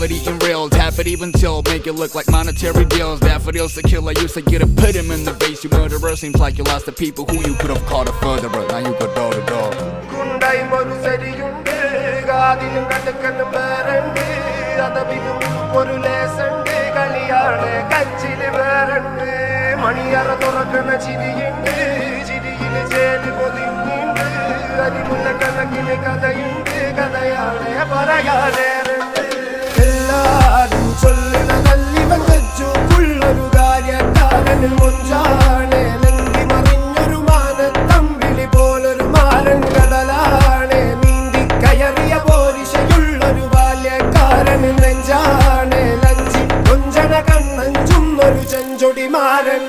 have it eating real, tap it even till, make it look like monetary deals. Daffodils to kill, I used to get to put him in the base. You murderer, seems like you lost the people who you could have called a furtherer. Now you go door to door. Kundai moru seriyunde, gaadilum kadakkanum barande, adabinum oru lesande, kaliyane kachile barande, maniyara thorakana chiriyunde, chiriyile jeli podininde, adimulla kanakile kadayunde, kadayane parayane. എല്ലാരും ചൊല്ലുന്ന നല്ലിവൻ വെച്ചു പുള്ളൊരു കാര്യക്കാരനിൽ മൊഞ്ചാണ് ലങ്കി മറിഞ്ഞൊരു മാനത്തമ്പിളി പോലൊരു മാരൻ കടലാണ് നീന്തി കയറിയ പോരിശയുള്ളൊരു ബാല്യക്കാരനിൽ നെഞ്ചാണ് ലഞ്ചി കൊഞ്ചന കണ്ണഞ്ചുന്നൊരു ചെഞ്ചൊടി മാരൻ